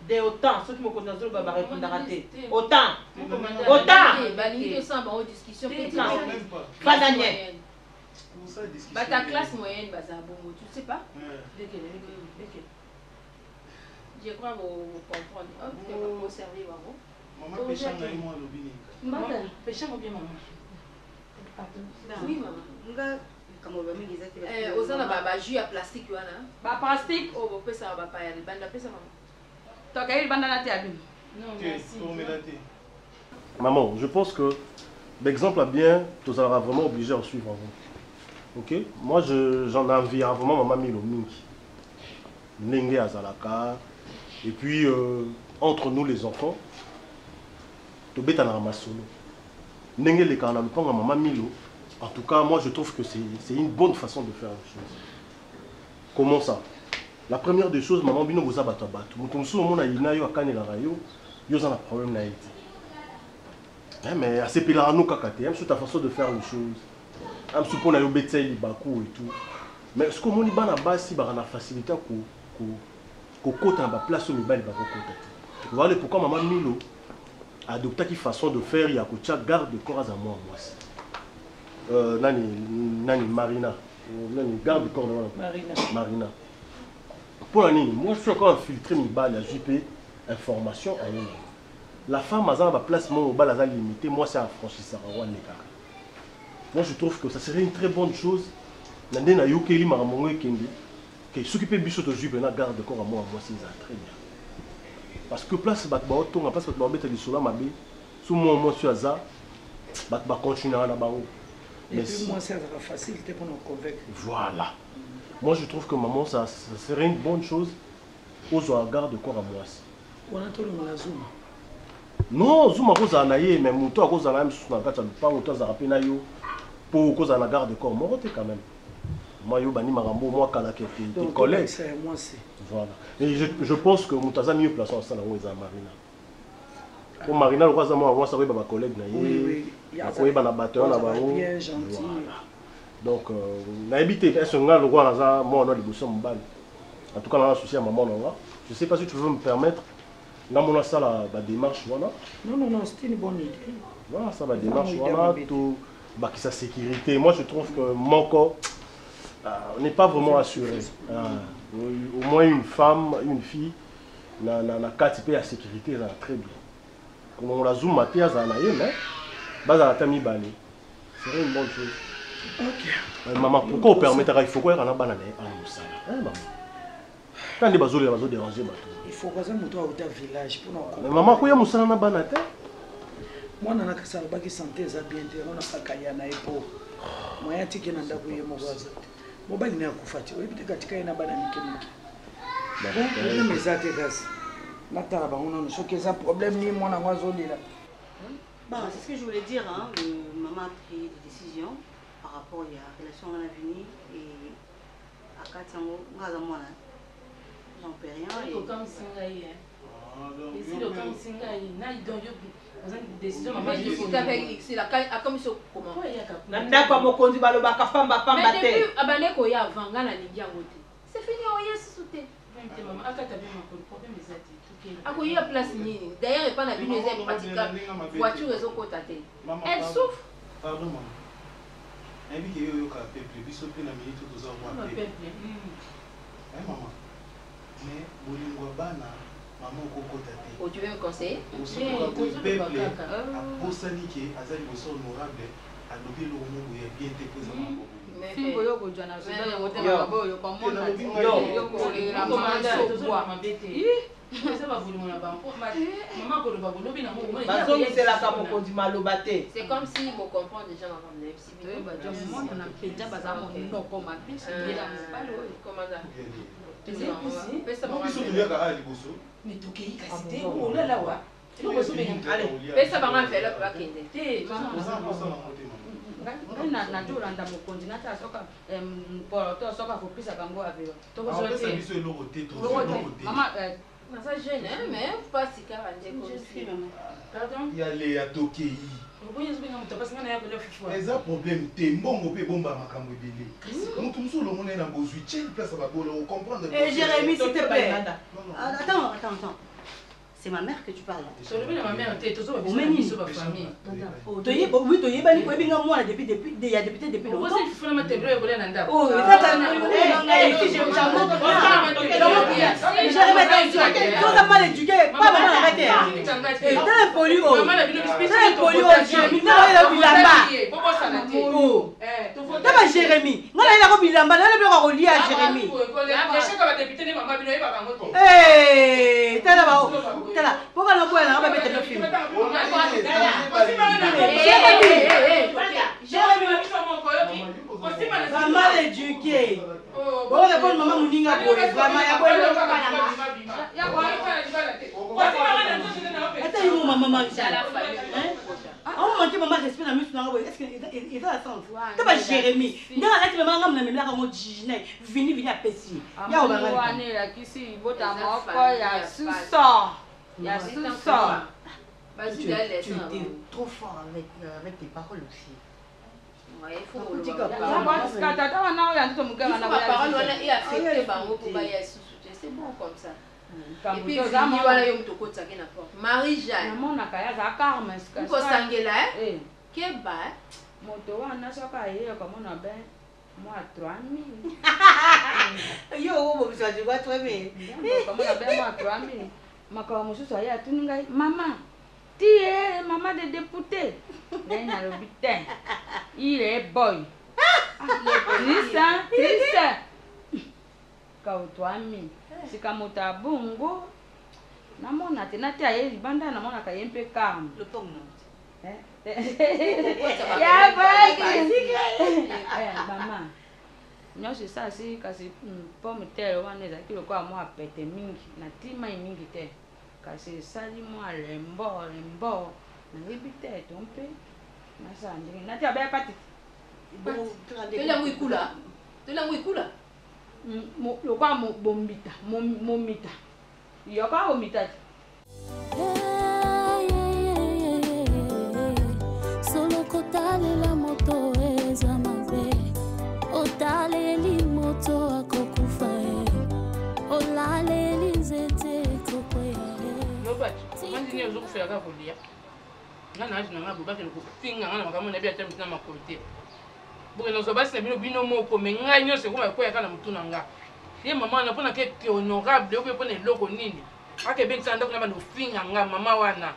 De autant, ceux qui me connaissent, ils vont répondre à rater. Autant. Autant. Balingi to samba en discussion. Pas Daniel. Bah ta classe moyenne, bah ça bon, tu sais pas? Je crois vous comprendre. Oh, vous servir avant. Maman péchant na moi lobini. Maman péchant ou bien maman? Oui maman. Aux gens là jus à plastique wana. Ba plastique oh vous pesa ba pa ya banda pesa maman. Toi kai banda na te abim. Non merci. Maman, je pense que l'exemple a bien, tu seras vraiment obligé à suivre vous. Ok? Moi, j'en envie vraiment maman Milo Minki. Nenge Azalaka. Et puis, entre nous les enfants, tu bêtes en ramasolo. Nenge les canaux, maman Milo. En tout cas, moi, je trouve que c'est une bonne façon de faire les choses. Comment ça? La première des choses, maman Bino vous a battu. Moutomsou, mon aïnayo, à Kanelarayo, yo en a problème na été. Mais à ces pila nous kakate, même sur ta façon de faire les choses. Même sur pour nayo beteli bakou et tout. Mais ce que mon iban à base si ba na facilité ko kota ba place au mibali ba kota. Voilà pourquoi maman Milo a adopté une façon de faire ya ko garde de corps à moi nani Marina. Nani garde de corps de Marina. Pour la nuit, moi je suis encore infiltré mes balles à JP information à nous. La femme a ma place mon bal à limité, moi c'est un franchisseur. Moi je trouve que ça serait une très bonne chose. Nande na yokeli maramongwe kende que s'occuper biso de JP na garde de corps à moi c'est très bien. Parce que place bat ba otonga place bat ba beta di sola mabe sous moi sur ça bat ba continuer na bango. Et puis moi ça sera facilité pour nous convaincre. Voilà. Moi je trouve que maman ça serait une bonne chose aux garde de corps à moi. On a tout le monde à Zoom. Non, Zoom a cause à naïe, mais mon tour à cause à la même chose, pas autant à rappeler naïo pour cause à la garde de corps. Moi, quand même. Moi, yo bani marambo, moi, quand tes collègues. Moi, c'est. Voilà. Et je pense que mon taza mieux placé en ça, là, Marina. Pour Marina, le roi, moi, ça va être ma collègue naïe. Oui. Il y a quoi, na batteur, na bango. Bien gentil. Donc, na habité, est-ce que le roi, moi, on a des boissons mbal. En tout cas, on a un souci à maman, là. Je sais pas si tu veux me permettre. Là, on a ça, la démarche, voilà. Non, c'est une bonne idée. Voilà, ça, la démarche, voilà, tout, bah, qui sa sécurité. Moi, je trouve que mon corps, on n'est pas vraiment assuré. Au moins, une femme, une fille, na 4 pays à sécurité, ça va très bien. Comme on la zoom, maté, ça va aller, mais, bah, ça va t'amener balai. C'est une bonne chose. Ok. Maman, pourquoi on permet, il faut quoi, on a banane, on a maman. Quand les bazos, les bazos dérangés, il faut que ça me soit au village pour nous. Maman, quoi, il y a un banane? Moi, je suis en train de santé, je suis en train de faire moi, je suis en train de faire moi, je suis en train de faire moi, je suis en train de faire problème. C'est ce que je voulais dire. Hein. Maman a pris des décisions par rapport à la relation à l'avenir et à Katango, j'en peux rien. Ici, le camp Singaï, décision, maman, je suis avec la commission. Comment? C'est fini, on y est sous-souté. Place d'ailleurs, il n'y a pas de praticable. Voiture, ils ont cotaté. Elle souffre. Pardon, maman. Elle dit qu'il y a un peuple, il y a un minute tout ça. Maman. Mais, maman, oh, tu veux me conseiller? C'est comme si vous comprenez déjà il y a les Tokei. Les problèmes, t'es bon, on peut bomber ma camouille. Nous tous le monde est dans le place à la comprendre. Jérémy, s'il te plaît. Attends. C'est ma mère que tu parles. Sur le bien de ma mère, tu es toujours au même niveau. famille. Oui, tu es bien, moi depuis il y a depuis longtemps. Vous êtes finalement tes bleus, vous êtes en dehors. Oh, ça ça j'ai remetté tout ça mal éduqué, pas maman arrêté. T'es poli oh. T'es poli oh, Jérémy, t'as la bilamba. Pourquoi ça n'a été? Oh. T'as pas Jérémy. Moi là la bilamba, là le bureau relié à Jérémy. Eh, t'as là-bas. T'as là. Pourquoi on va là, on va mettre le film. Maman éduquée. Bon, répondre maman Mouninga pour vraiment ya quoi. Attends, maman maman. On m'a dit maman respect la musique dans est-ce que il va attendre. T'as pas Jérémy. Non, là tu maman ngam na mela comme Gine. Vini à Pessi. Ya o banga. Ane la kisi bota moko ya suso. Ya suso. Tu étais trop fort avec tes paroles aussi. Il faut c'est bon comme ça. Et puis Marie-Jeanne. Moi 3000. Yo, vous avez quoi 3000? Moi 3000. Maman. Tu es maman de député. Il est boy. Triste. Quand 3000. C'est comme ta bongo. Namona tena tia ye libanda namona ka yempe calme. Le pomme. Ya bagi. Maman. Nyo c'est ça si kasi pomme terre wana za kilo kwa moi pete mingi na tima mingi te. Kasi sali moi lembo na yebite tompe. Na sanje na tia ba pati. Tela mwikula. Tela mwikula. Lo kwa bombita, momita. Yo kwa bombita. Solo kotale la moto eza mabe. Otale li moto akokufa olale li zete kokwe. Yo bati, mandi ni ozo kufela ka kolia. Ngana aji nanga bubaka ko finga ngana makamona na bia tambi na makote. Boke no zobasi na bino moko me ngai nyose ko makoya kana mutuna nga. Ye mama na pona ke honorable obe pona eloko nini. Ake ben sanda kuna bano finga nga mama wana.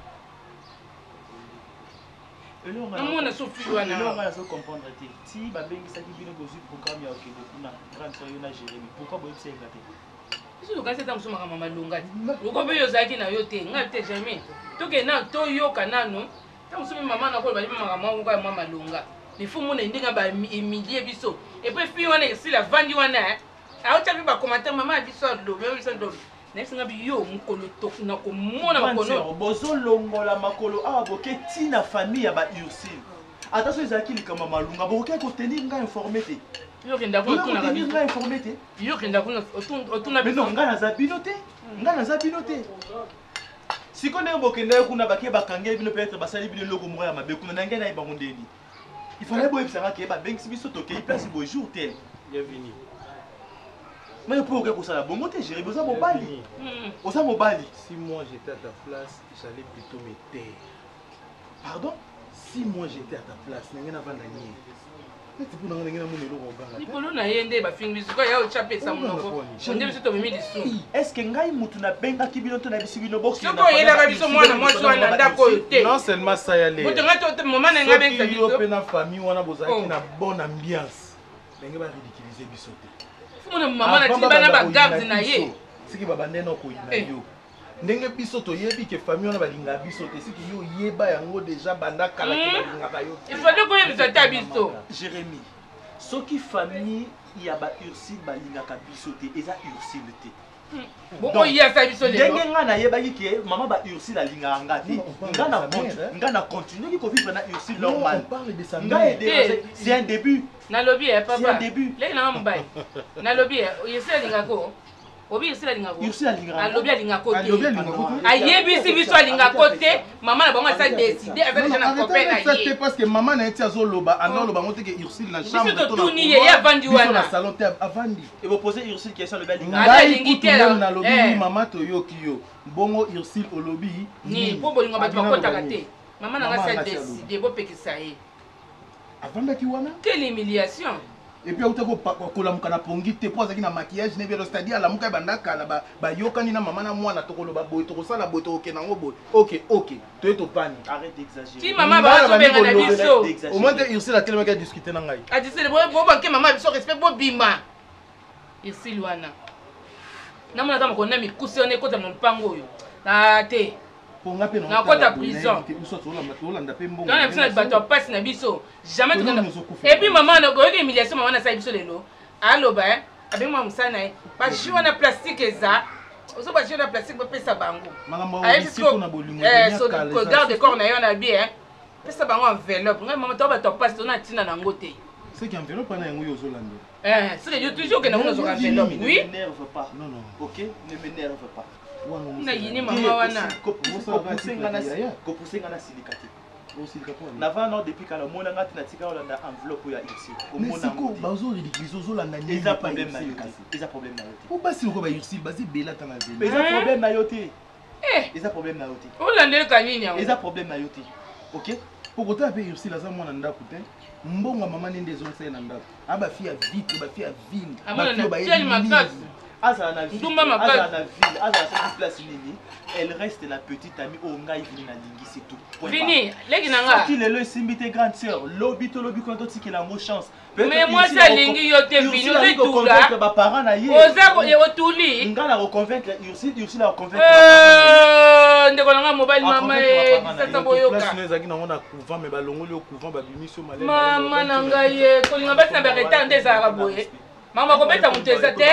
On va se comprendre. Si Babeng ça qui vient de programme ya okende kuna grande soeur na Jérémy, pourquoi boye c'est éclaté? Si le gars c'est mama mama longa. Loko be yozaki na yo te, nga te jamais. Toke na to yo kanano. Tant que maman na ko ba mama ko mama longa. Il faut mon ndinga ba humilier biso. Et puis fi wana si la vandi wana. A ocha bi ba commentaire maman biso do, mais biso do. Next nga bi yo mukolo to na ko mona makono. Bozo longola makolo a boke tina famille ya ba Ursule. Attention ezaki likama malunga boke ko tenir nga informé te. Yo kenda ko tuna tenir nga informé te. Yo kenda ko otuna mais non nga na zabinote. Nga na zabinote. Si connaît bokenda kuna baké bakange bino peut-être basali bino loko moya mabe kuna na ngena ibango ndeni. Il fallait boye ça que ba bengi biso toke place beau jour tel. Bienvenue. Mais pour que ça la bon monter, j'ai besoin de mobali. Osa mobali. Si moi j'étais à ta place, j'allais plutôt me taire. Pardon? Si moi j'étais à ta place, n'engena vandani. Mais tu peux n'engena mon elo robanga. Ni polo na yende ba fingi biso ya o chape sa monoko. Onde biso to mimi disu. Est-ce que ngai mutu na benga kibino to na bisibino box? Soko yela ba biso mwana mwasi wana ndako yote. Non seulement ça y aller. Boto ngato te mama na ngabe sa biso. Yo na famille wana bozaki na bonne ambiance. Ndenge ba ridiculiser biso te. Fumona mama na tibana ba garde na ye. Siki baba ndeno ko ina yo. Ndenge biso to yebi ke famille wana balinga biso te siki yo yeba yango déjà banda kala ke balinga ba yo. Il faut que yo bisata biso. Jérémy. Soki famille ya ba Ursule balinga ka biso te eza Ursule te. Boko ya sa biso lelo. Ndenge nga na yebaki ke mama ba Ursule alinga nga te. Nga na continuer ko vivre na Ursule normal. C'est un début. Na lobby papa. C'est un début. Là na mbaye. Na lobby yese alinga ko. obi Ursule alingako Ursule alingako alobi alingako te ayebisi biso alingako te maman na bango asa décider avec les gens na copain na ye parce que maman na eti azoloba andoloba ngote ke Ursule na chambre biso totuni ye avandi wana na salon te avandi et vous posez Ursule question le bel alingi te na lobi maman toyoki yo bongo Ursule olobi ni po bolingo bato bakotaka te maman na nga sa décider bopekisa ye avandaki wana quelle humiliation. Et puis auta ko kolamuka na pongi te po azaki na maquillage ne bien c'est-à-dire la muka bandaka la ba yokani na mama na mwana to koloba boy to sala boy to ke nango boy OK to to pani arrête d'exagérer si maman ba so benga na biso au moins Ursule a tellement discuter na ngai a discuter bo banke maman biso respect bo bima Ursule wana na mona kama kona mikusi one kota na mpango yo na te na kota prison na biso na bato passe na biso jamais et puis maman na ko humiliation maman na sa biso lelo aloba abi mwa musana ba jiwa na plastique eza oso ba jiwa na plastique ba pesa bango so ko garde corps na yo na bien pesa bango enveloppe ngai maman to ba to passe na tina na ngote c'est qui enveloppe na yango yo zolanda c'est toujours que na ngono zo enveloppe oui ne m'énerve pas non OK ne m'énerve pas na yini mama wana ko pousser ngana syndicate Nava non depuis quand le monde a tika olanda enveloppe ya ici au monde siko bazo ridiculiser ozolanda nini eza problème na yote eza problème na yote po basi ko ba Ursule basi bela tana vele eza problème na yote eza problème na yote olandele kanini yango eza problème na yote OK po kota pe Ursule aza mwana ndako te mbongo mama nende zonse na ndako aba fia vite ba fia vine ba fia ba yeli Azala na ville, Azala sur place nini, elle reste la petite amie au ngai vini na lingi c'est tout. Vini, legi nanga. Qui le simbite grande sœur, lobi quand on dit qu'il a mo chance. Mais moi ça lingi yo te vini, oza tout là. Ba parents na ye. Oza ko otuli. Ngala reconvaincre, Ursule la reconvaincre. Ndeko nanga mobile mama e, sasa boyoka. Place nous ezaki nango na couvent mais ba longoli au couvent ba bimiso malema. Mama nanga ye, ko linga basi na ba retande za raboye. Mama kobeta muteza te.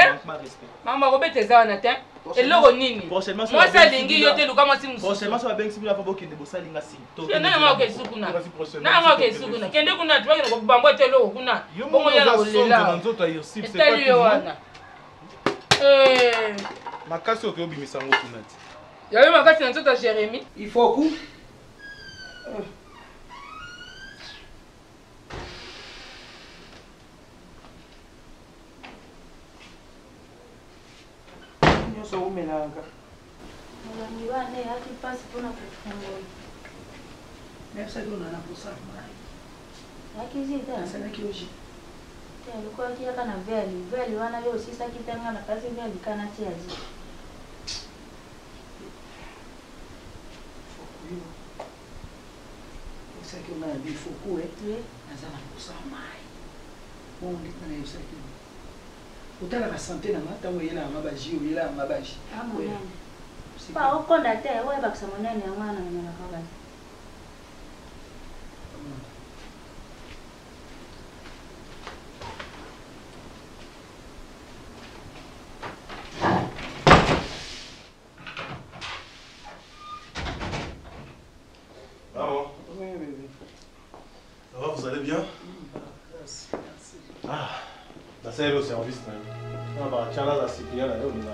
Mama kobeta za wana te. Eloko nini? Moi ça lingi yo te luka moi si musu. Prochainement ça va bien si vous la fabo kende bosalinga si. Na nga ke sukuna. Na nga ke sukuna. Kende kuna tu bakina ko bambo te lo kuna. Bongo ya la olela. C'est pas lui wana. Makasi oke obimisa ngo kuna ti. Yawe makasi na nzoto Jérémy. Il faut coup. So umelanga. Mulangi wane haki pasi pona kufungwa. Nafsa dona na kusama. Haki zita. Sana kioji. Alikuwa akiaka na veli wana leo sisa kitanga na kazi veli kana tiaji. Saki una bifuku nazana kusama. Bonde kana yosaki. Utala ka santé na mata wela mabaji wela mabaji. Pa okonda te we bakisa monene ya mwana na kabaji. Maman. Oui. Ça va, vous allez bien? Merci. Ah, ça c'est le service. On va tiens là, c'est bien là, on est là.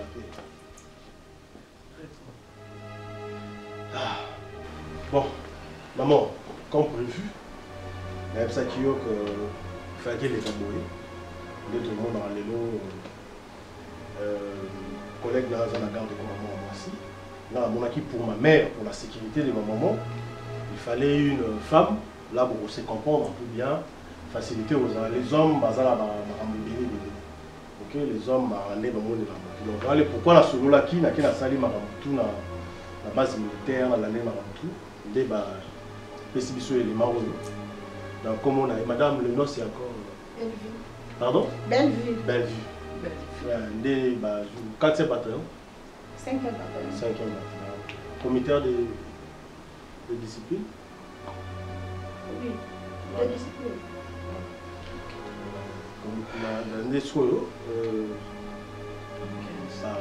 Bon, maman, comme prévu, il y a ça qui est que fait les caboyes. Tout le monde dans les lots. Collègue dans la garde de maman aussi. Là, mon acquis pour ma mère, pour la sécurité de ma maman, il fallait une femme, là pour se comprendre un peu bien, faciliter aux les hommes, ok, les hommes, donc pourquoi la solo là qui n'a qu'à salir la base militaire, l'année tout, des spécifiques éléments. Donc comme on a, madame, le nom c'est encore. Bellevue. Pardon? Bellevue. Bellevue. Des 4e bataillon. 5e bataillon. 5e bataillon. Comité de discipline. Oui, de discipline. Ça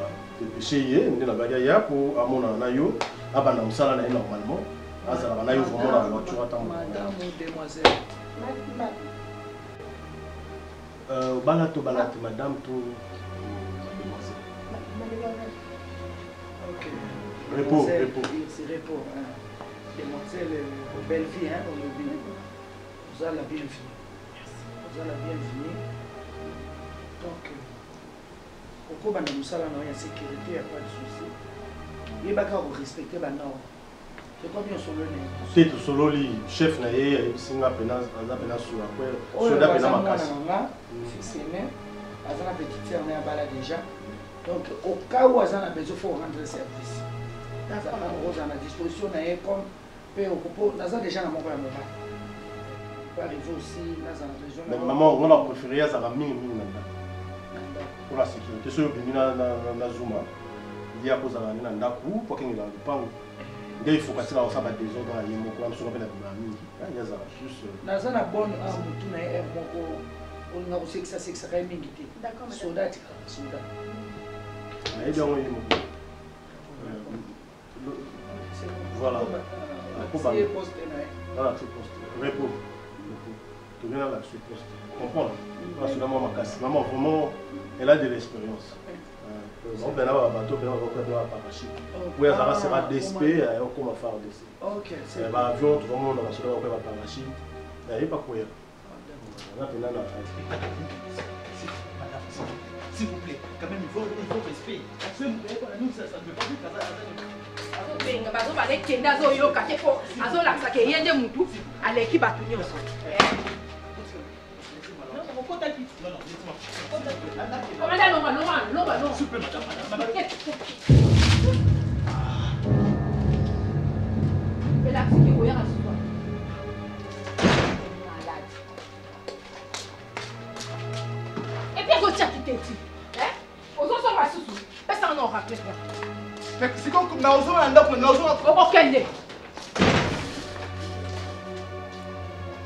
chez on a bagaya pour à mon anayo abana musala na normalement azala banayo vraiment la voiture attend madame ou demoiselle balato madame to Repos. C'est repos. Demoiselle belle vie, hein, on le dit. Vous avez la bienvenue. Vous avez la bienvenue. Donc, au cours de la sécurité, il n'y a pas de souci. Il n'y a pas de respecter la norme. C'est pas bien sur le nez. C'est tout solo, le chef n'a pas singa pena sur la quoi. Sur la pena makasi. C'est Azana petite sœur n'a pas là déjà. Donc, au cas où Azana a besoin, il faut rendre service. Azana Rose à la disposition, comme Azana déjà dans mon moment. Pas arriver aussi, Azana besoin. Mais maman, on a préféré Azana ming pour la sécurité. Ceux qui viennent dans Zuma, il y a cause à la Naku, pour qu'il y ait pas. Il faut que ça soit des désordres dans les mots, comme ça, on appelle la ming. Il y a juste. Azana bonne arme, tout n'est pas. On a aussi que ça c'est que ça va m'inviter. D'accord, madame. Soldat. Mais bien oui. Voilà. C'est poste. Voilà, c'est poste. Repos. Tu viens là, c'est poste. Comprends? Parce que maman m'a cassé. Maman vraiment, elle a de l'expérience. On va avoir un bateau, on va avoir un parachute. Oui, ça sera DSP, on va faire DSP. Ok. C'est un avion, tout le monde va faire un parachute. Il n'y a pas quoi. S'il vous plaît, quand même, il faut respect. Ça ne veut pas dire que ça. Et puis, regarde qui t'es dit. Aux autres, on va se soucier. Et ça, on aura plus rien. Mais c'est comme nous avons un document, nous avons un aucun dé.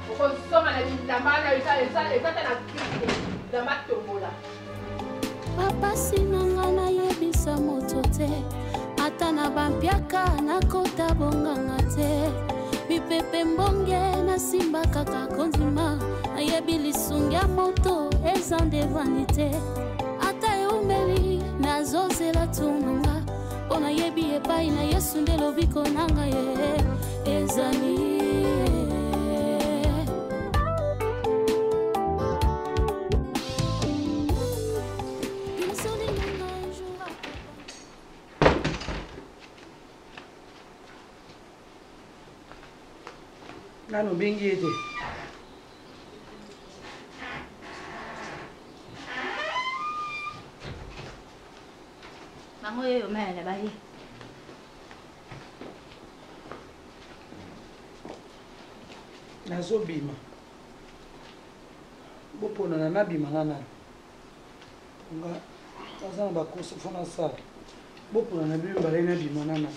Pourquoi nous sommes à la main, et ça, dans ma tombola. Papa sinanga na yebisa moto te ata na bampiaka na kota bonganga te mipepe mbonge na simba kaka kondima nayebi lisungi ya moto eza nde vanité ata eumeli nazozela tunanga mpo nayebi epai na yesu nde lobiko na ngai ezali. Nano bengi ete. Bango yo mele bayi. Nazo bima. Bopona na nabima nana. Nga azana bakosa fona sa. Bopona na bima balena bima nana.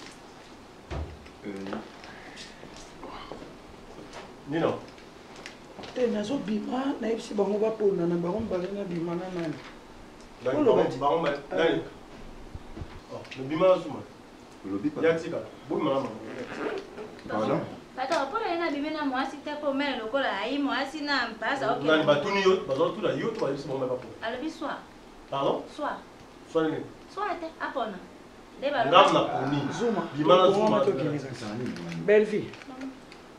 Nino. Nazo bima na yebisi bango bapona na bango balena bima nana. Le bima zuma. Le bima. Yatika. Buma mama. Pardon. Pata pour na bimena mwasi te ko mele lokola ai mwasi na mpasa okay. Nani batuni yo, bazo tu la yo to yebisi bango bapo. Alobi soir. Pardon? Soir. Soir ni. Soir te apona. Deba ngam na poni. Zuma. Bima na zuma. Belle vie.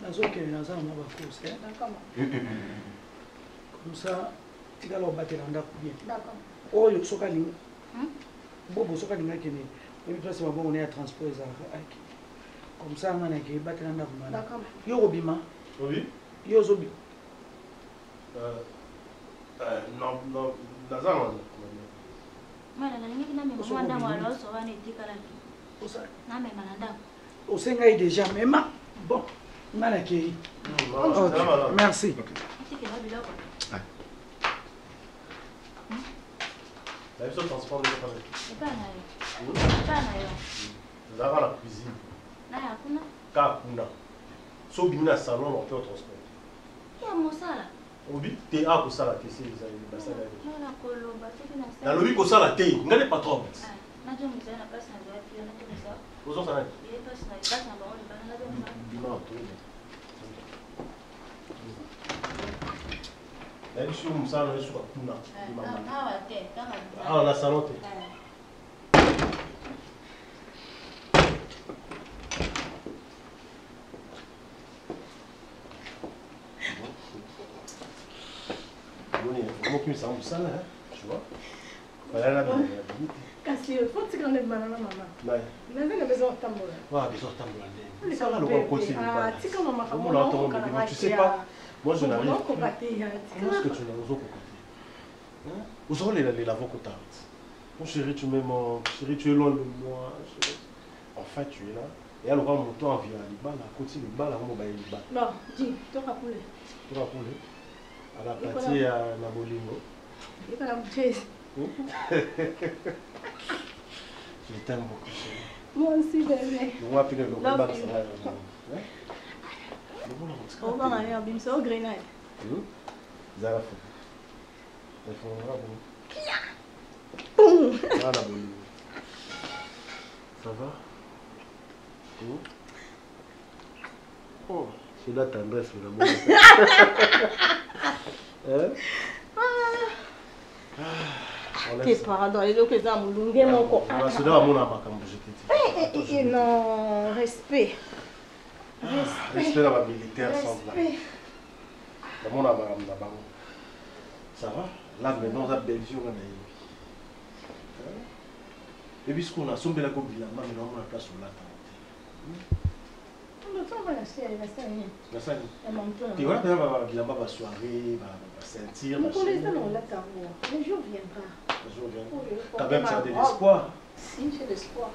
Nazo ke naza na bakosa. D'accord. Comme ça, tu vas leur battre dans la bien. D'accord. Oh, le soka linga. Bobo soka linga kene. Et puis c'est bon on est à transport ça. Comme ça on a que battre dans la bien. D'accord. Yo obima. Oui. Yo zobi. Non, nazama. Mala na ningi na mimi mwanda mwalo so bani tikala. Osa. Na mimi mananda. Osenga déjà même. Bon. Malaki. Merci. La vie transport de travail. C'est pas naïf. Pas naïf. Vous avez la cuisine. Naïf, kuna. Kakuna. So bimina salon on peut transport. Ya mosala. Obi te a ko sala te c'est les sala. Na koloba te na sala. Na lobi ko sala te, ngale patron. Na jo misa na place na doit puis na tout ça. Vous en savez? Il est pas na bon le bana na do. Bima to. Elle sur un salon sur kuna. Ah, la salon te. Comment tu me sens ça là, tu vois? Voilà la limite. Kasi faut que tu grandes banana maman. Ouais. Mais elle a besoin de tambour. Ouais, besoin de tambour. Ça va le voir côté. Ah, tu sais comment maman. Comment l'entendre? Tu sais pas. Moi je n'arrive. Comment est-ce que tu n'as pas côté? Vous aurez les lavons côté. Mon chéri, tu m'aimes, chéri, tu es loin de moi. Enfin, tu es là. Et alors, mon temps vient à l'Iba, à côté de l'Iba, là, on va l'Iba. Non, dis, tu vas pouler. Tu vas pouler. À la partie à Nabolino. Il va la boucher. Je t'aime beaucoup, chéri. Moi aussi, bébé. Moi, puis le Iba, ça va. On va aller à Bimso, au Grenade. Zara fou. Il faut un bon. Ah, la bonne. Ça va? Oh, c'est la tendresse, l'amour. T'es pardon, il est que ça me lungue mon corps. C'est là mon amakambo, je t'ai dit. Non, respect. Respect dans ma militaire sans blague. Dans mon amakambo là-bas. Ça va? Là maintenant, on a belle vie, on a une. Et puis, ce qu'on a, si on a la copine, on a la place où on l'attend. On va l'acheter, elle va s'aligner. La salle. Tu vois, il va soirée, va sentir. Mais pour les gens, on l'attend. Le jour viendra. Le jour viendra. Tu as même ça de l'espoir. Si, j'ai l'espoir.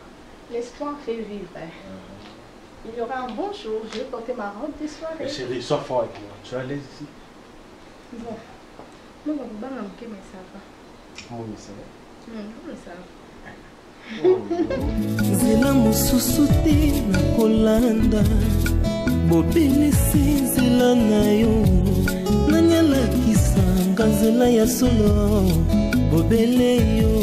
L'espoir fait vivre. Il y aura un bon jour, je vais porter ma robe de soirée. Mais chérie, sois fort avec moi. Tu es à l'aise ici? Bon. Non, on va pas manquer, mais ça va. Comment ça va? Non, ça va. nzela mosusu te nakolanda bobelisi nzela na yo nanyalakisanga nzela ya solo bobele yo